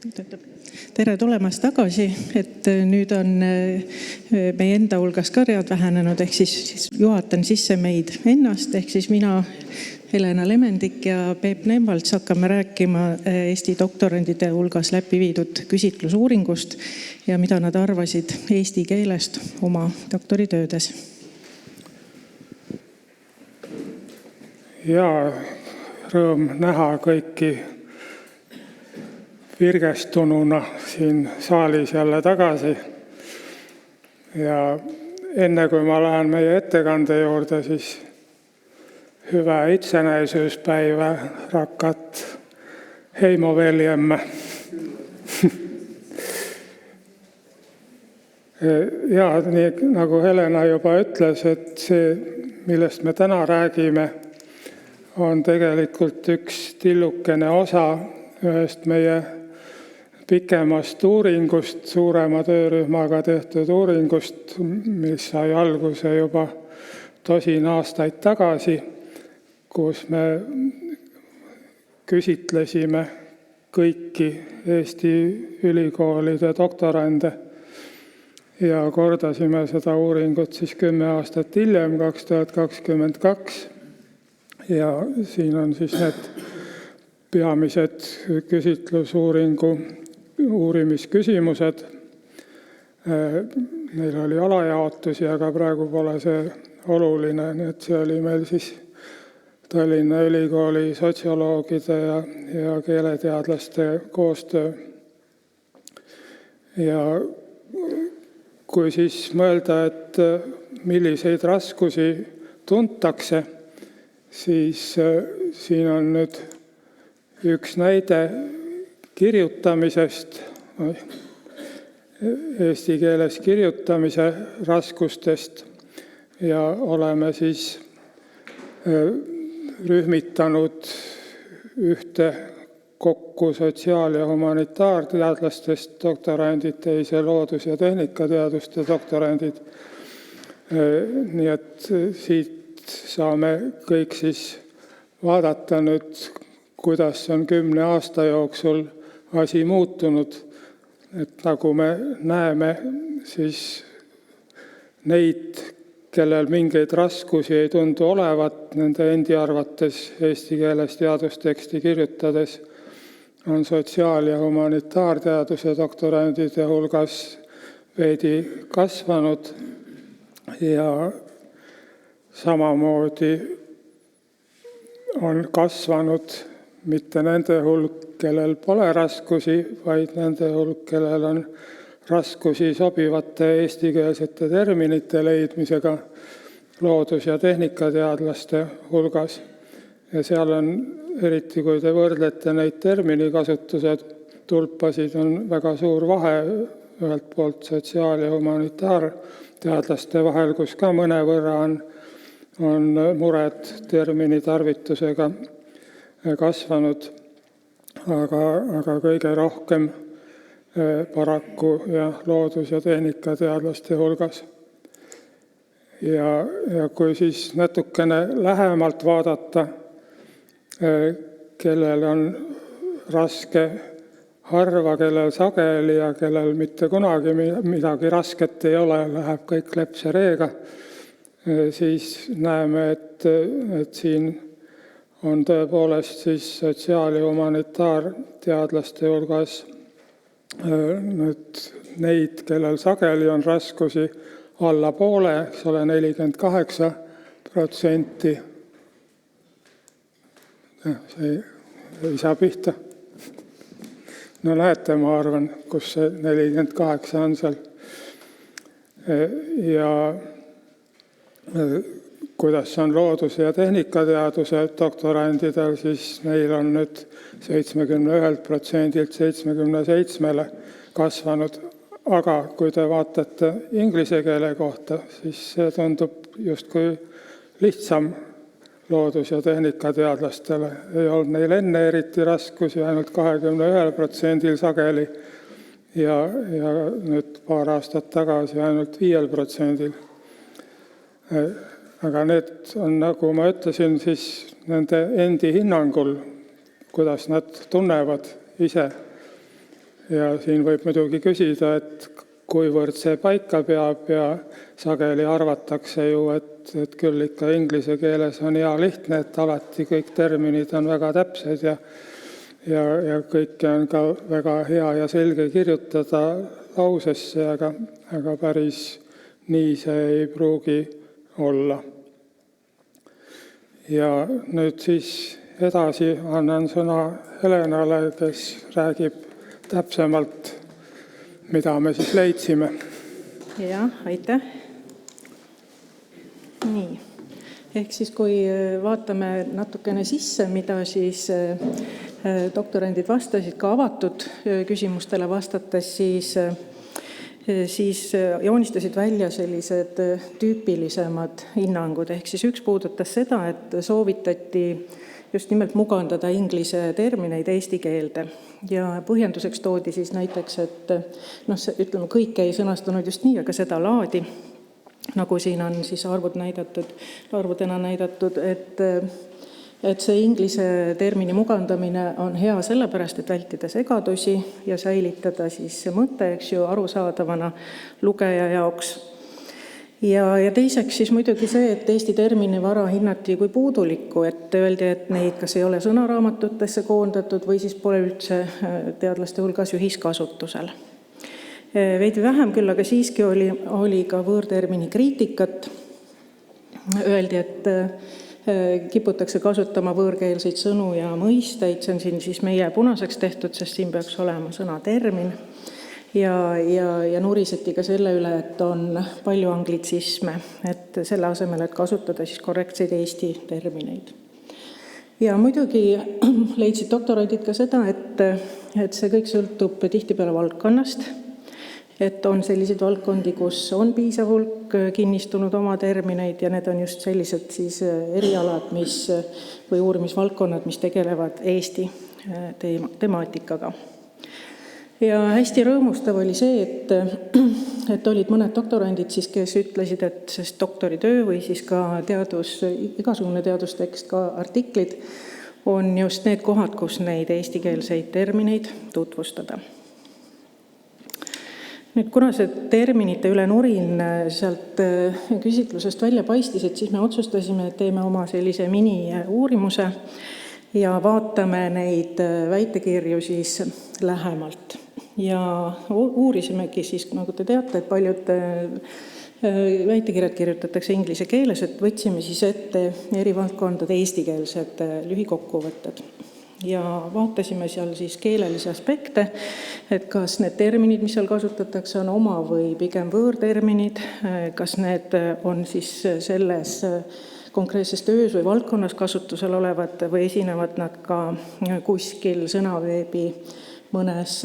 Tere tulemast tagasi, et nüüd on meie enda hulgas ka read vähenenud, ehk siis juhatan sisse meid ennast, ehk siis mina, Helena Lemendik ja Peep Nemvalts hakkame rääkima Eesti doktorandide hulgas läbi viidud küsitlusuuringust ja mida nad arvasid eesti keelest oma doktoritöödes. Ja rõõm näha kõiki virgestununa siin saalis jälle tagasi. Ja enne kui ma lähen meie ettekande juurde, siis hyvää itsenäisyyspäivä, rakkaat heimoveljemme. Ja nii nagu Helena juba ütles, et see, millest me täna räägime, on tegelikult üks tillukene osa ühest meie pikemast uuringust, suurema töörühmaga tehtud uuringust, mis sai alguse juba tosin aastaid tagasi, kus me küsitlesime kõiki Eesti ülikoolide doktorande ja kordasime seda uuringut siis 10 aastat hiljem, 2022. Ja siin on siis need peamised küsitlusuuringu uurimisküsimused. Meil oli alajaotusi, aga praegu pole see oluline. Nii et see oli meil siis Tallinna Ülikooli sotsioloogide ja keeleteadlaste koostöö. Ja kui siis mõelda, et milliseid raskusi tuntakse, siis siin on nüüd üks näide kirjutamisest, eesti keeles kirjutamise raskustest ja oleme siis rühmitanud ühte kokku sotsiaal- ja humanitaarteadlastest doktorandid, teise loodus- ja tehnikateaduste doktorandid. Nii et siit saame kõik siis vaadata nüüd, kuidas on 10 aasta jooksul asi muutunud. Et nagu me näeme, siis neid, kellel mingeid raskusi ei tundu olevat, nende endi arvates eesti keeles teadusteksti kirjutades, on sotsiaal- ja humanitaarteaduse doktorandide hulgas veidi kasvanud ja samamoodi on kasvanud mitte nende hulk, kellel pole raskusi, vaid nende hulk, kellel on raskusi sobivate eestikeelsete terminite leidmisega loodus- ja tehnikateadlaste hulgas. Ja seal on, eriti kui te võrdlete neid terminikasutused, tulpasid, on väga suur vahe ühelt poolt sotsiaal- ja humanitaarteadlaste vahel, kus ka mõnevõrra on mured termini tarvitusega kasvanud, aga kõige rohkem paraku ja loodus- ja tehnikateadlaste hulgas. Ja kui siis natukene lähemalt vaadata, kellel on raske harva, kellel sageli ja kellel mitte kunagi midagi rasket ei ole, läheb kõik lepse-reega, siis näeme, et siin on tõepoolest siis sotsiaal- ja humanitaarteadlaste hulgas neid, kellel sageli on raskusi alla poole, eks ole, 48%. See ei saa pihta. No näete, ma arvan, kus see 48 on seal. Ja kuidas on looduse- ja tehnikateaduse doktorandidel, siis neil on nüüd 71%-lt 77-le kasvanud. Aga kui te vaatate inglise keele kohta, siis see tundub justkui lihtsam loodus- ja tehnikateadlastele. Ei olnud neil enne eriti raskusi, ainult 21% sageli ja nüüd paar aastat tagasi ainult 5%. Aga need on, nagu ma ütlesin, siis nende endi hinnangul, kuidas nad tunnevad ise. Ja siin võib muidugi küsida, et kuivõrd see paika peab ja sageli arvatakse ju, et küll ikka inglise keeles on hea lihtne, et alati kõik terminid on väga täpsed ja kõike on ka väga hea ja selge kirjutada lausesse, aga päris nii see ei pruugi olla. Ja nüüd siis edasi annan sõna Helenale, kes räägib täpsemalt, mida me siis leidsime. Jah, aitäh. Nii. Ehk siis kui vaatame natukene sisse, mida siis doktorandid vastasid ka avatud küsimustele vastates, siis joonistasid välja sellised tüüpilisemad hinnangud. Ehk siis üks puudutas seda, et soovitati just nimelt mugandada inglise termineid eesti keelde. Ja põhjenduseks toodi siis näiteks, et ütleme, kõik ei sõnastunud just nii, aga seda laadi, nagu siin on siis arvudena näidatud, et see inglise termini mugandamine on hea sellepärast, et vältida segadusi ja säilitada siis see mõte, arusaadavana lugeja jaoks. Ja teiseks siis muidugi see, et eesti termini vara hinnati kui puudulikku, et öeldi, et neid kas ei ole sõnaraamatutesse koondatud või siis pole üldse teadlaste hulgas ühiskasutusel. Veidi vähem küll, aga siiski oli ka võõrtermini kriitikat. Öeldi, et kiputakse kasutama võõrkeelseid sõnu ja mõisteid, see on siin siis meie punaseks tehtud, sest siin peaks olema sõna termin. Ja nuriseti ka selle üle, et on palju anglitsisme, et selle asemel, et kasutada siis korrektseid eesti termineid. Ja muidugi leidsid doktorandid ka seda, et see kõik sõltub tihtipeale valdkonnast, et on selliseid valdkondi, kus on piisav hulk kinnistunud oma termineid ja need on just sellised siis erialad või uurimisvaldkonnad, mis tegelevad eesti temaatikaga. Ja hästi rõõmustav oli see, et olid mõned doktorandid, siis, kes ütlesid, et sest doktoritöö või siis ka igasugune teadustekst, ka artiklid on just need kohad, kus neid eestikeelseid termineid tutvustada. Nüüd, kuna see terminite üle nurin sealt küsitlusest välja paistis, et siis me otsustasime, et teeme oma sellise mini-uurimuse ja vaatame neid väitekirju siis lähemalt. Ja uurisimegi siis, nagu te teate, et paljud väitekirjad kirjutatakse inglise keeles, et võtsime siis ette eri valdkondade eestikeelsed lühikokkuvõtted. Ja vaatasime seal siis keelelisi aspekte, et kas need terminid, mis seal kasutatakse, on oma või pigem võõrterminid, kas need on siis selles konkreetses töös või valdkonnas kasutusel olevad või esinevad nad ka kuskil sõnaveebi mõnes,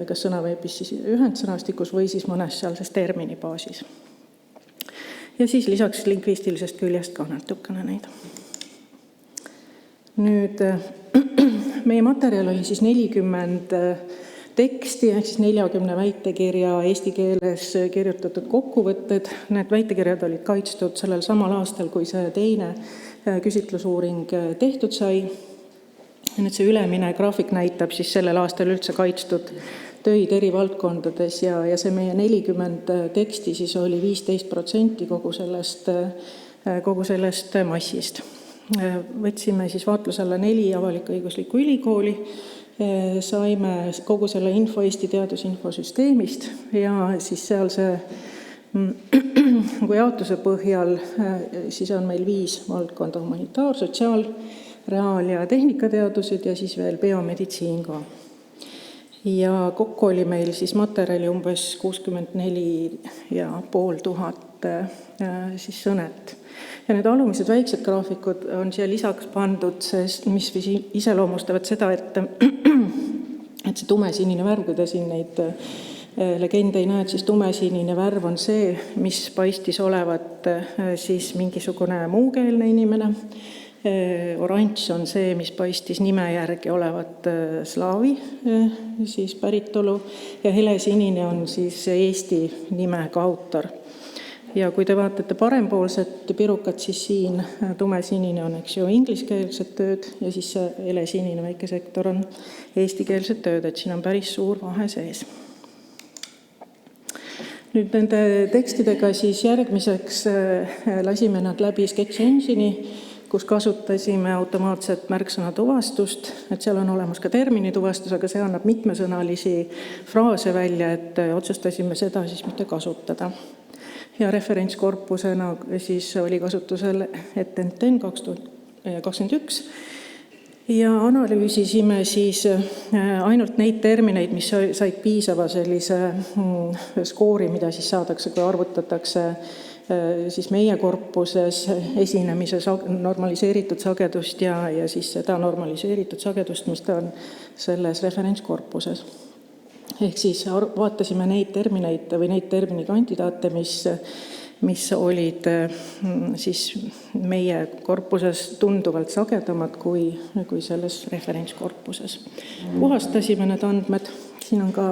kas sõnaveebis siis ühendsõnastikus või siis mõnes sealses terminibaasis. Ja siis lisaks lingvistilisest küljest ka natukene neid. Nüüd, meie materjal oli siis 40 teksti, ehk siis 40 väitekirja eesti keeles kirjutatud kokkuvõtted. Need väitekirjad olid kaitstud sellel samal aastal, kui see teine küsitlusuuring tehtud sai. Nüüd see ülemine graafik näitab siis sellel aastal üldse kaitstud töid eri valdkondades ja see meie 40 teksti siis oli 15% kogu sellest massist. Võtsime siis vaatlusele 4 avalik-õiguslikku ülikooli, saime kogu selle info Eesti teadusinfosüsteemist ja siis seal see kui jaotuse põhjal siis on meil 5 valdkonda: humanitaar-, sotsiaal-, reaal- ja tehnikateadused ja siis veel biomeditsiin ka. Ja kokku oli meil siis materjali umbes 64 500 siis sõnet. Ja need alumised väiksed graafikud on siia lisaks pandud, mis iseloomustavad seda, et see tumesinine värv, kui te siin neid legende ei näe, siis tumesinine värv on see, mis paistis olevat siis mingisugune muukeelne inimene. Oranž on see, mis paistis nime järgi olevat slaavi siis päritolu ja helesinine on siis Eesti nimega autor. Ja kui te vaatate parempoolset pirukat, siis siin tumesinine on, eks ju, ingliskeelsed tööd ja siis see helesinine väike sektor on eestikeelsed tööd, et siin on päris suur vahe sees. Nüüd nende tekstidega siis järgmiseks lasime nad läbi Sketch Engine'i, kus kasutasime automaatset märksõna tuvastust, et seal on olemas ka termini tuvastus, aga see annab mitmesõnalisi fraase välja, et otsustasime seda siis mitte kasutada. Ja referentskorpusena siis oli kasutusel ETN 2021 ja analüüsisime siis ainult neid termineid, mis said piisava sellise skoori, mida siis saadakse, kui arvutatakse siis meie korpuses esinemise normaliseeritud sagedust ja siis seda normaliseeritud sagedust, mis ta on selles referentskorpuses. Ehk siis vaatasime neid termineid või neid terminikandidaate, mis olid siis meie korpuses tunduvalt sagedamad kui selles referentskorpuses. Puhastasime need andmed, siin on ka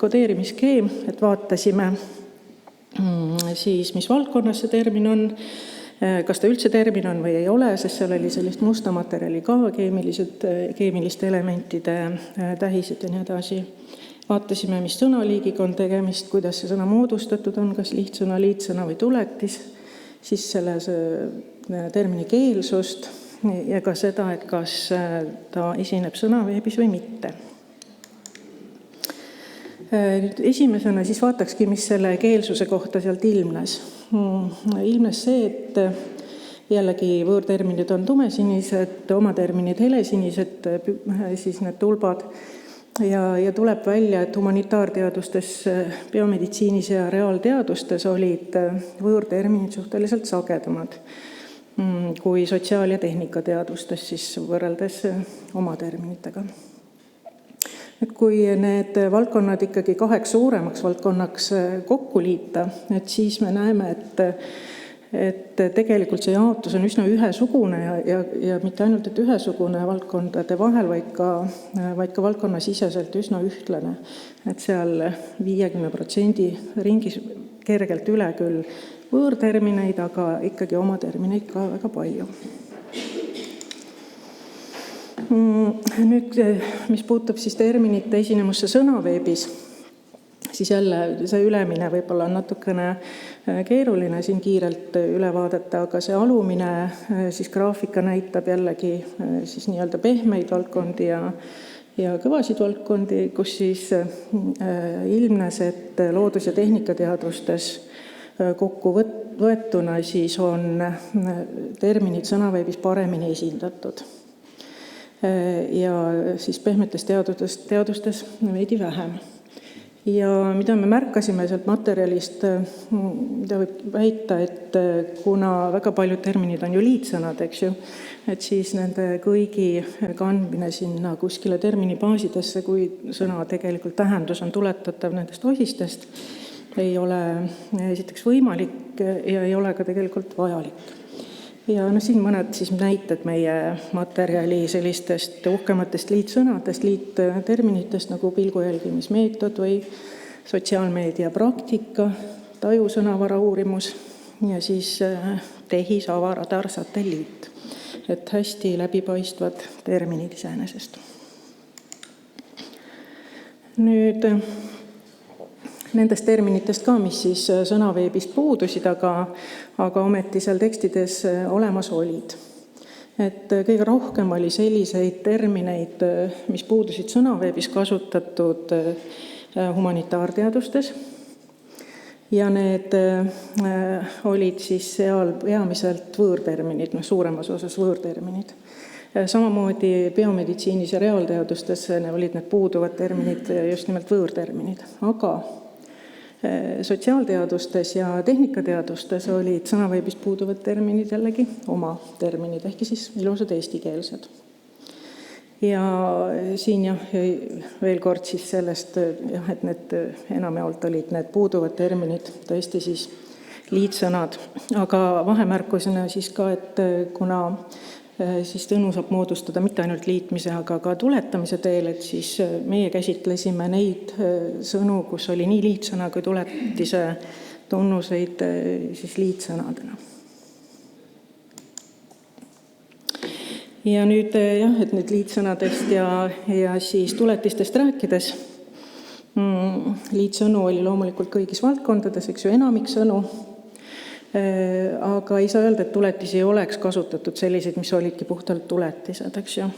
kodeerimisskeem, et vaatasime siis, mis valdkonnas see termin on, kas ta üldse termin on või ei ole, sest seal oli sellist musta materjali ka, keemiliste elementide tähised ja nii edasi. Vaatasime, mis sõnaliigiga on tegemist, kuidas see sõna moodustatud on, kas lihtsõna, liitsõna või tuletis, siis selle termini keelsust ja ka seda, et kas ta esineb sõnaveebis või mitte. Esimesena siis vaatakski, mis selle keelsuse kohta sealt ilmnes. Ilmnes see, et jällegi võõrterminid on tumesinised, omaterminid helesinised, siis need tulbad. Ja tuleb välja, et humanitaarteadustes, biomeditsiinis ja reaalteadustes olid võõrterminid suhteliselt sagedamad kui sotsiaal- ja tehnikateadustes siis võrreldes omaterminitega. Et kui need valdkonnad ikkagi 2 suuremaks valdkonnaks kokku liita, et siis me näeme, et tegelikult see jaotus on üsna ühesugune ja mitte ainult, et ühesugune valdkondade vahel, vaid ka valdkonnasiseselt üsna ühtlane. Et seal 50% ringis kergelt üle küll võõrtermineid, aga ikkagi oma termineid ka väga palju. Nüüd, mis puutub siis terminite esinemusse sõnaveebis, siis jälle see ülemine võib-olla on natukene keeruline siin kiirelt üle vaadata, aga see alumine siis graafika näitab jällegi siis nii-öelda pehmeid valdkondi ja kõvasid valdkondi, kus siis ilmnes, et loodus- ja tehnikateadustes kokku võetuna siis on terminid sõnaveebis paremini esindatud. Ja siis pehmetes teadustes veidi vähem. Ja mida me märkasime sealt materjalist, mida võib väita, et kuna väga paljud terminid on ju liitsõnad, eks ju, et siis nende kõigi kandmine sinna kuskile terminibaasidesse, kui sõna tegelikult tähendus on tuletatav nendest osistest, ei ole esiteks võimalik ja ei ole ka tegelikult vajalik. Ja siin mõned siis näited meie materjali sellistest uhkematest liitsõnadest, liitterminitest nagu pilgujälgimismeetod või sotsiaalmeedia praktika, tajusõnavara uurimus ja siis tehis, avaradar, satelliit. Et hästi läbipaistvad terminid iseenesest. Nüüd nendest terminitest ka, mis siis sõnaveebist puudusid, aga ometi seal tekstides olemas olid. Et kõige rohkem oli selliseid termineid, mis puudusid sõnaveebis kasutatud humanitaarteadustes. Ja need olid siis seal peamiselt võõrterminid, suuremas osas võõrterminid. Samamoodi biomeditsiinis ja reaalteadustes olid need puuduvad terminid just nimelt võõrterminid, aga sotsiaalteadustes ja tehnikateadustes olid sõnaveebis puuduvad terminid jällegi oma terminid, ehk siis ilusad eestikeelsed. Ja siin veel kord siis sellest, et need enamjaolt olid need puuduvad terminid, tõesti siis liitsõnad, aga vahemärkusena siis ka, et kuna siis Tõnu saab moodustada mitte ainult liitmise, aga ka tuletamise teel, et siis meie käsitlesime neid sõnu, kus oli nii liitsõna kui tuletise tunnuseid siis liitsõnadena. Ja nüüd jah, et nüüd liitsõnadest ja siis tuletistest rääkides. Liitsõnu oli loomulikult kõigis valdkondades, eks ju, enamik sõnu, aga ei saa öelda, et tuletisi ei oleks kasutatud selliseid, mis olidki puhtalt tuletised, eks ju.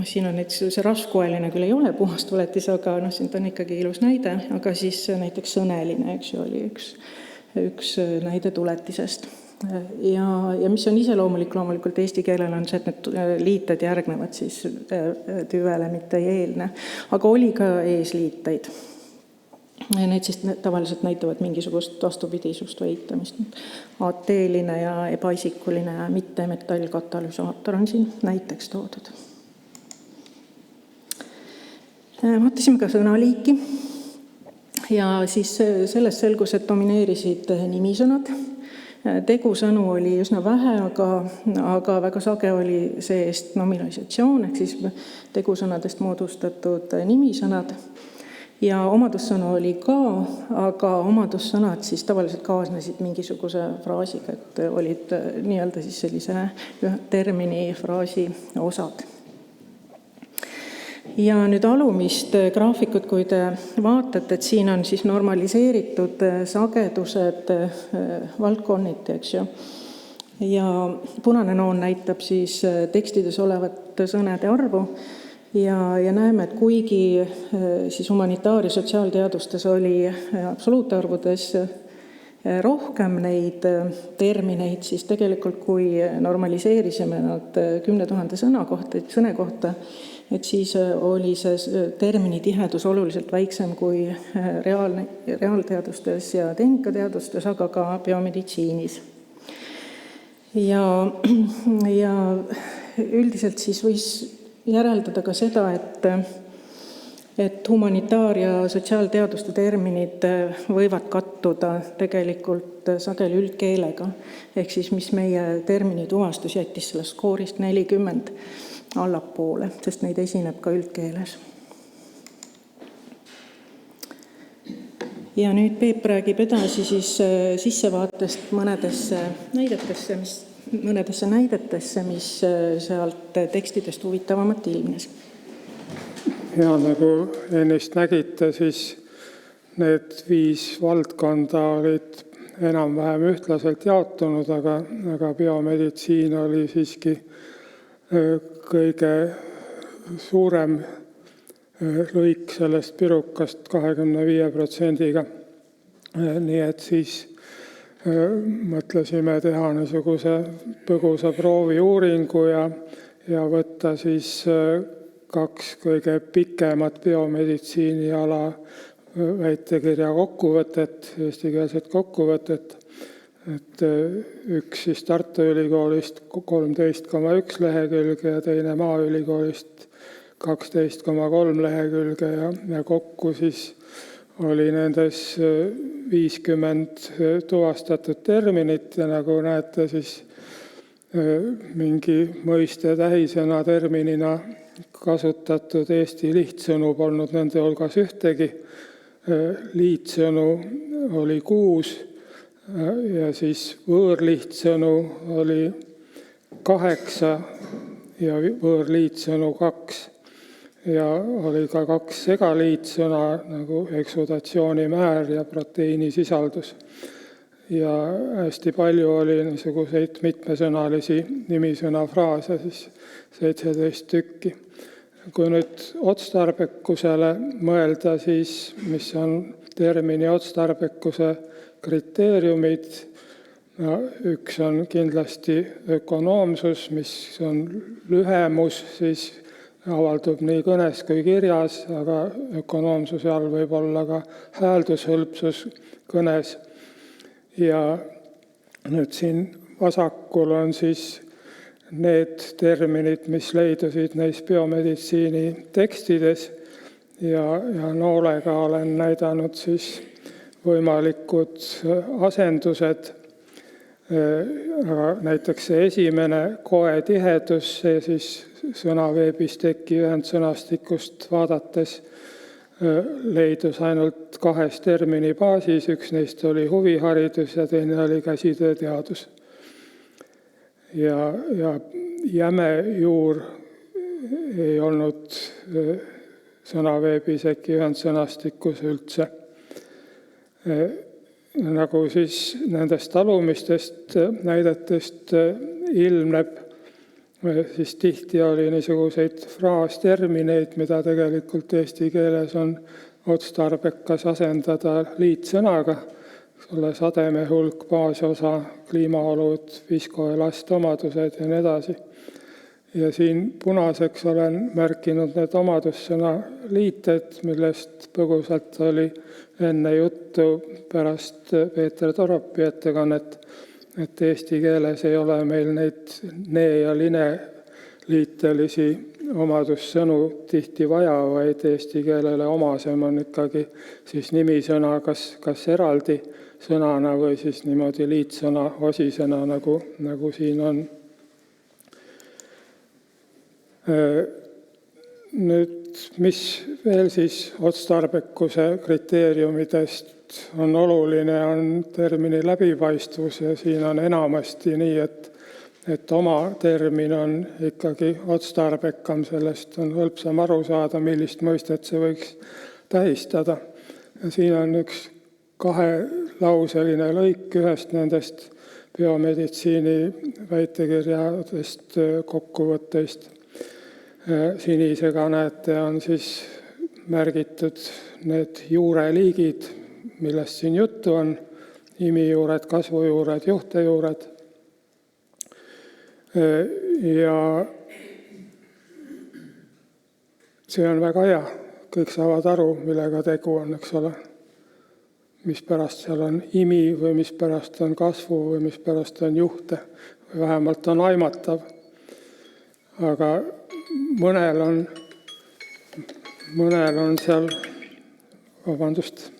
Siin on näiteks see raskueline küll ei ole puhas tuletis, aga siin on ikkagi ilus näide, aga siis näiteks sõneline, eks ju, oli üks näide tuletisest. Ja mis on iseloomulik loomulikult eesti keelel on see, et need liited järgnevad siis tüvele, mitte ei eelne. Aga oli ka eesliiteid. Need siis tavaliselt näitavad mingisugust vastupidisust või eitamist. Ateeline ja ebaisikuline ja mitte metallkatalüsaator on siin näiteks toodud. Vaatasime ka sõnaliiki ja siis sellest selgus, et domineerisid nimisõnad. Tegusõnu oli üsna vähe, aga väga sage oli see-eest nominalisatsioon, ehk siis tegusõnadest moodustatud nimisõnad. Ja omadussõnu oli ka, aga omadussõnad siis tavaliselt kaasnesid mingisuguse fraasiga, et olid nii-öelda siis sellise termini fraasi osad. Ja nüüd alumist graafikut, kui te vaatate, et siin on siis normaliseeritud sagedused valdkonniti, eks ju. Ja punane noon näitab siis tekstides olevat sõnade arvu ja näeme, et kuigi siis humanitaar- ja sotsiaalteadustes oli absoluutarvudes rohkem neid termineid, siis tegelikult kui normaliseerisime nad 10 000 sõne kohta, et siis oli see termini tihedus oluliselt väiksem kui reaalteadustes ja tehnikateadustes, aga ka biomeditsiinis. Ja üldiselt siis võis järeldada ka seda, et humanitaar- ja sotsiaalteaduste terminid võivad kattuda tegelikult sageli üldkeelega, ehk siis mis meie termini tuvastus jättis sellest skoorist 40 allapoole, sest neid esineb ka üldkeeles. Ja nüüd Peep räägib edasi siis sissevaatest mõnedesse näidetesse, mis sealt tekstidest huvitavamat ilmnes. Ja nagu ennist nägite, siis need 5 valdkonda olid enam-vähem ühtlaselt jaotunud, aga biomeditsiin oli siiski kõige suurem lõik sellest pirukast 25%-ga. Nii et siis mõtlesime teha niisuguse põgusa prooviuuringu ja võtta siis 2 kõige pikemat biomeditsiiniala väitekirja kokkuvõtet, eestikeelset kokkuvõtet. Et üks siis Tartu Ülikoolist 13,1 lehekülge ja teine Maaülikoolist 12,3 lehekülge ja kokku siis oli nendes 50 tuvastatud terminit ja nagu näete, siis mingi mõiste tähisõna terminina kasutatud eesti lihtsõnu polnud nende hulgas ühtegi. Liitsõnu oli 6 ja siis võõrlihtsõnu oli 8 ja võõrliitsõnu 2. Ja oli ka 2 segaliitsõna nagu eksudatsioonimäär ja proteiinisisaldus. Ja hästi palju oli niisuguseid mitmesõnalisi nimisõnafraase, siis 17 tükki. Kui nüüd otstarbekusele mõelda, siis mis on termini otstarbekuse kriteeriumid. Üks on kindlasti ökonoomsus, mis on lühemus, siis avaldub nii kõnes kui kirjas, aga ökonoomsuse all võib olla ka hääldushõlpsus kõnes. Ja nüüd siin vasakul on siis need terminid, mis leidusid neis biomeditsiini tekstides ja noolega olen näidanud siis võimalikud asendused. Näiteks see esimene koe tihedus, see siis sõnaveebis teki ühendsõnastikust vaadates leidus ainult 2 termini baasis, üks neist oli huviharidus ja teine oli käsitööteadus. Ja jäme juur ei olnud sõnaveebis äkki ühendsõnastikus üldse. Nagu siis nendest alumistest näidetest ilmneb, siis tihti oli niisuguseid fraastermineid, mida tegelikult eesti keeles on otstarbekas asendada liitsõnaga, sademe hulk, baasosa, kliimaolud, viskoelastomadused ja nii edasi. Ja siin punaseks olen märkinud need omadussõna liited, millest põgusalt oli enne juttu pärast Peeter Toropi ettekannet, et eesti keeles ei ole meil neid ne ja line liitelisi omadussõnu tihti vaja, vaid eesti keelele omasem on ikkagi siis nimisõna kas eraldi sõnana või siis niimoodi liitsõna osisõna, nagu siin on. Nüüd, mis veel siis otstarbekuse kriteeriumidest on oluline, on termini läbipaistvus ja siin on enamasti nii, et oma termin on ikkagi otstarbekam, sellest on hõlpsam aru saada, millist mõistet see võiks tähistada. Ja siin on üks 2-lauseline lõik ühest nendest biomeditsiini väitekirjadest kokkuvõtteist. Sinisega näete, on siis märgitud need juureliigid, millest siin juttu on, imijuured, kasvujuured, juhtejuured. Ja see on väga hea, kõik saavad aru, millega tegu on, eks ole. Mispärast seal on imi või mispärast on kasvu või mispärast on juhte, või vähemalt on aimatav. Aga mõnel on seal, vabandust,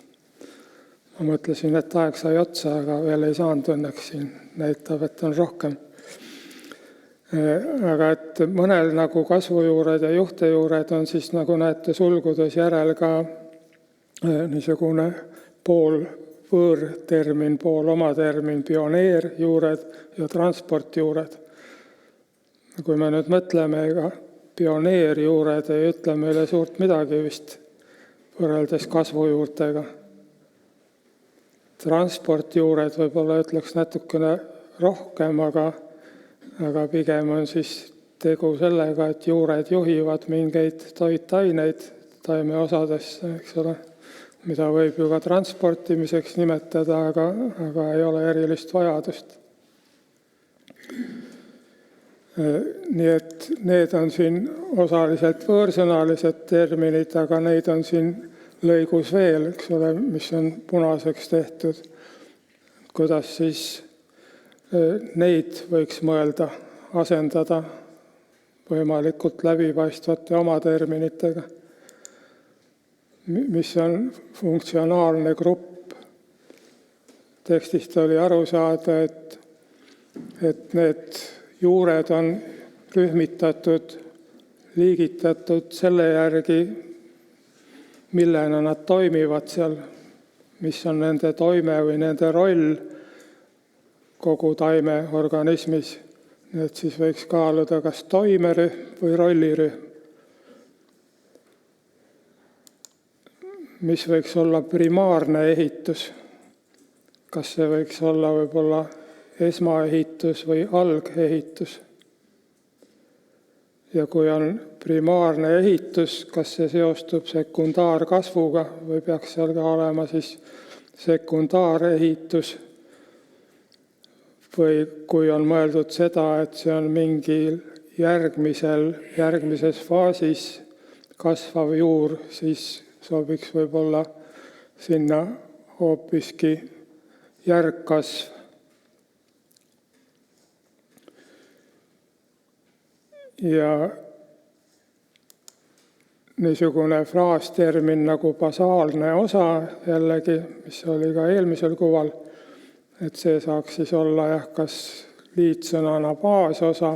ma mõtlesin, et aeg sai otsa, aga veel ei saanud õnneks, siin näitab, et on rohkem. Aga et mõnel nagu kasvujuured ja juhtejuured on siis, nagu näete, sulgudes järel ka niisugune pool võõrtermin, pool oma termin, pioneerjuured ja transportjuured. Kui me nüüd mõtleme, ega pioneerjuured ei ütle meile suurt midagi vist võrreldes kasvujuurtega. Transportjuured võib-olla ütleks natukene rohkem, aga pigem on siis tegu sellega, et juured juhivad mingeid toitaineid taimeosadesse, eks ole, mida võib ju ka transportimiseks nimetada, aga ei ole erilist vajadust. Nii et need on siin osaliselt võõrsõnalised terminid, aga neid on siin lõigus veel, eks ole, mis on punaseks tehtud. Kuidas siis neid võiks mõelda asendada võimalikult läbipaistvate oma terminitega, mis on funktsionaalne grupp. Tekstist oli aru saada, et need juured on rühmitatud, liigitatud selle järgi, millena nad toimivad seal, mis on nende toime või nende roll kogu taimeorganismis. Need siis võiks kaaluda kas toimerühm või rollirühm. Mis võiks olla primaarne ehitus? Kas see võiks olla võib-olla esmaehitus või algehitus? Ja kui on primaarne ehitus, kas see seostub sekundaarkasvuga või peaks seal ka olema siis sekundaarehitus? Või kui on mõeldud seda, et see on mingi järgmises faasis kasvav juur, siis sobiks võib-olla sinna hoopiski järgkasv. Ja niisugune fraastermin nagu basaalne osa jällegi, mis oli ka eelmisel kuval, et see saaks siis olla kas liitsõnana baasosa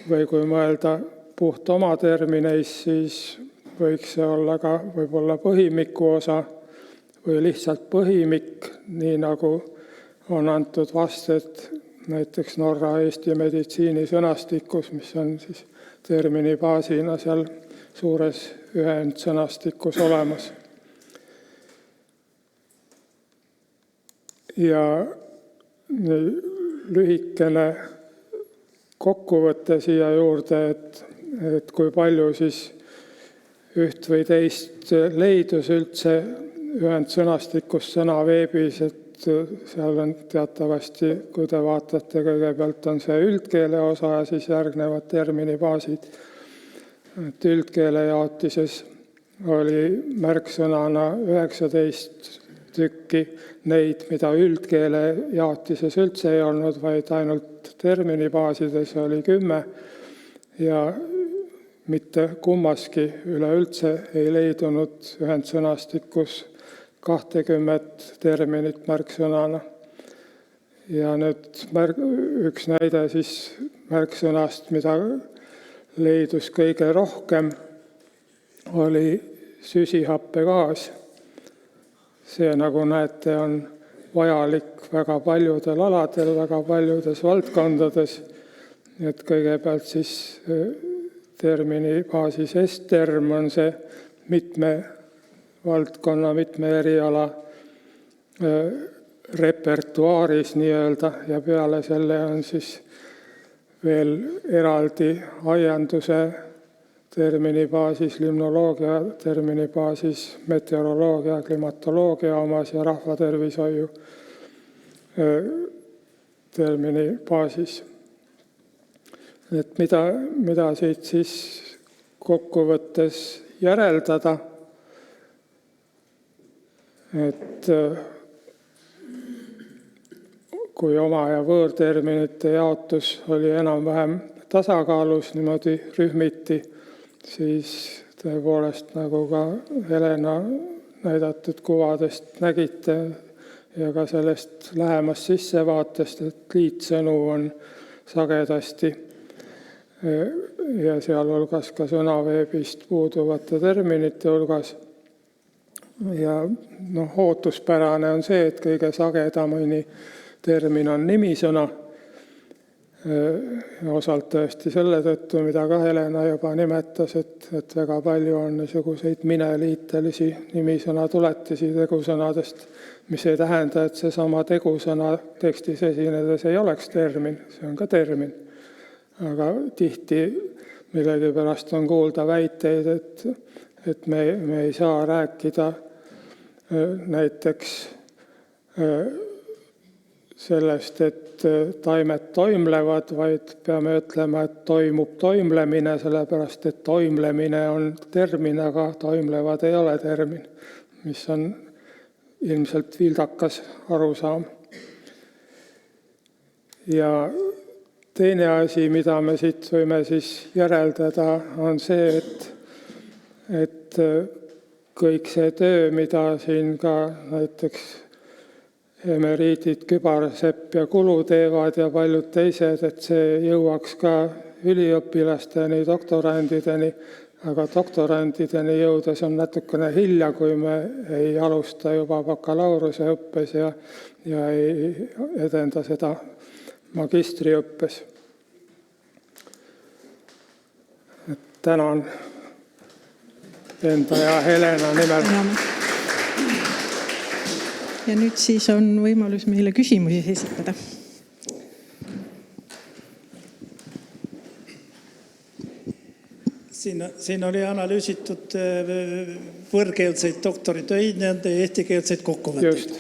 või kui mõelda puht oma termineis, siis võiks see olla ka võib-olla põhimiku osa või lihtsalt põhimik, nii nagu on antud vasted näiteks Norra Eesti meditsiini sõnastikus, mis on siis termini baasina seal suures ühendsõnastikus olemas. Ja lühikene kokkuvõte siia juurde, et kui palju siis üht või teist leidus üldse ühendsõnastikus sõna veebis, et seal on teatavasti, kui te vaatate, kõigepealt on see üldkeele osa ja siis järgnevad terminibaasid. Et üldkeele jaotises oli märksõnana 19 tükki neid, mida üldkeele jaotises üldse ei olnud, vaid ainult terminibaasides oli 10 ja mitte kummaski üleüldse ei leidunud ühendsõnastikus 20 terminit märksõnana. Ja nüüd üks näide siis märksõnast, mida leidus kõige rohkem, oli süsihappegaas. See, nagu näete, on vajalik väga paljudel aladel, väga paljudes valdkondades. Et kõigepealt siis termini baasis S-term on see mitme valdkonna, mitme eriala repertuaaris nii-öelda ja peale selle on siis veel eraldi aianduse terminibaasis, limnoloogia terminibaasis, meteoroloogia, klimatoloogia omas ja rahvatervishoiu terminibaasis. Et mida siit siis kokkuvõttes järeldada, et kui oma- ja võõrterminite jaotus oli enam-vähem tasakaalus niimoodi rühmiti, siis tõepoolest, nagu ka Helena näidatud kuvadest nägite ja ka sellest lähemast sissevaatest, et liitsõnu on sagedasti ja sealhulgas ka sõnaveebist puuduvate terminite hulgas. Ja ootuspärane on see, et kõige sagedamini termin on nimisõna. Osalt tõesti selle tõttu, mida ka Helena juba nimetas, et väga palju on niisuguseid mineliitelisi nimisõna tuletisi tegusõnadest, mis ei tähenda, et seesama tegusõna tekstis esinedes ei oleks termin, see on ka termin. Aga tihti millegipärast on kuulda väiteid, et me ei saa rääkida näiteks sellest, et taimed toimlevad, vaid peame ütlema, et toimub toimlemine, sellepärast, et toimlemine on termin, aga toimlevad ei ole termin, mis on ilmselt vildakas arusaam. Ja teine asi, mida me siit võime siis järeldada, on see, et kõik see töö, mida siin ka näiteks emeriidid Kübarsepp ja Kulu teevad ja paljud teised, et see jõuaks ka üliõpilasteni, doktorandideni, aga doktorandideni jõudes on natukene hilja, kui me ei alusta juba bakalaureuse õppes ja ei edenda seda magistriõppes. Tänan enda ja Helena nimel. Ja nüüd siis on võimalus meile küsimusi esitada. Siin oli analüüsitud võõrkeelseid doktoritöid ja eestikeelseid kokkuvõtteid.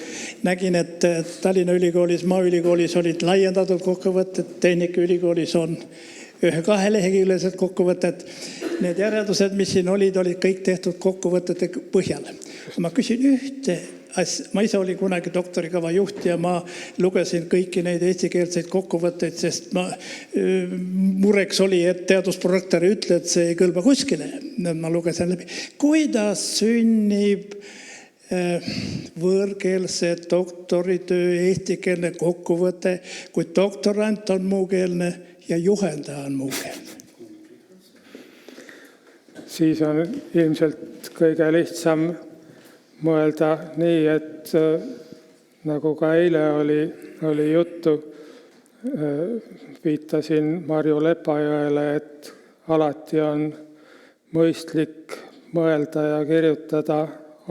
Nägin, et Tallinna Ülikoolis, Maaülikoolis olid laiendatud kokkuvõtted, Tehnikaülikoolis on 1-2 leheküljelised kokkuvõtted. Need järeldused, mis siin olid kõik tehtud kokkuvõtete põhjal. Ma küsin ühte asja. Ma ise olin kunagi doktorikava juht ja ma lugesin kõiki neid eestikeelseid kokkuvõtteid, sest mureks oli, et teadusprorektor ei ütle, et see ei kõlba kuskile. Ma lugesin läbi. Kuidas sünnib võõrkeelse doktoritöö eestikeelne kokkuvõte, kui doktorant on muukeelne ja juhendaja on muukeelne? siis on ilmselt kõige lihtsam mõelda nii, et nagu ka eile oli juttu, viitasin Marju Lepajõele, et alati on mõistlik mõelda ja kirjutada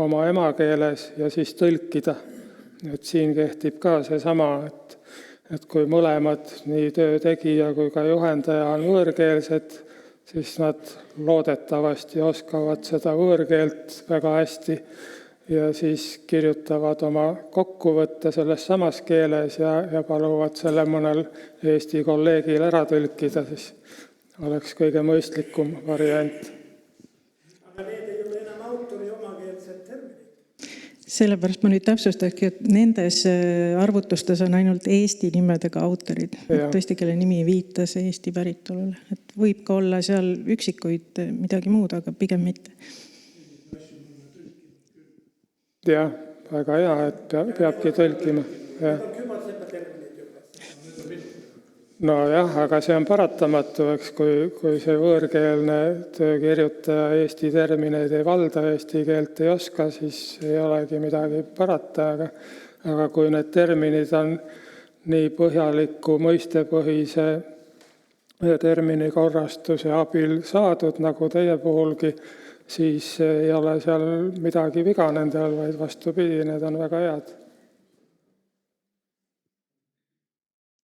oma emakeeles ja siis tõlkida. Et siin kehtib ka seesama, et kui mõlemad, nii töötegija kui ka juhendaja on võõrkeelsed, siis nad loodetavasti oskavad seda võõrkeelt väga hästi ja siis kirjutavad oma kokkuvõtte selles samas keeles ja paluvad selle mõnel Eesti kolleegil ära tõlkida, siis oleks kõige mõistlikum variant. Aga need ei ole enam autori omakeelsed terminid. Sellepärast ma nüüd täpsustakski, et nendes arvutustes on ainult Eesti nimedega autorid. Tõesti, kelle nimi viitas Eesti päritolule. Et võib ka olla seal üksikuid midagi muud, aga pigem mitte. Jah, väga hea, et peabki tõlkima. Ja. No jah, aga see on paratamatu, eks, kui see võõrkeelne töökirjutaja Eesti termineid ei valda, eesti keelt ei oska, siis ei olegi midagi parata, aga kui need terminid on nii põhjaliku mõistepõhise terminikorrastuse abil saadud, nagu teie puhulgi, siis ei ole seal midagi viga nendel, vaid vastupidi, need on väga head.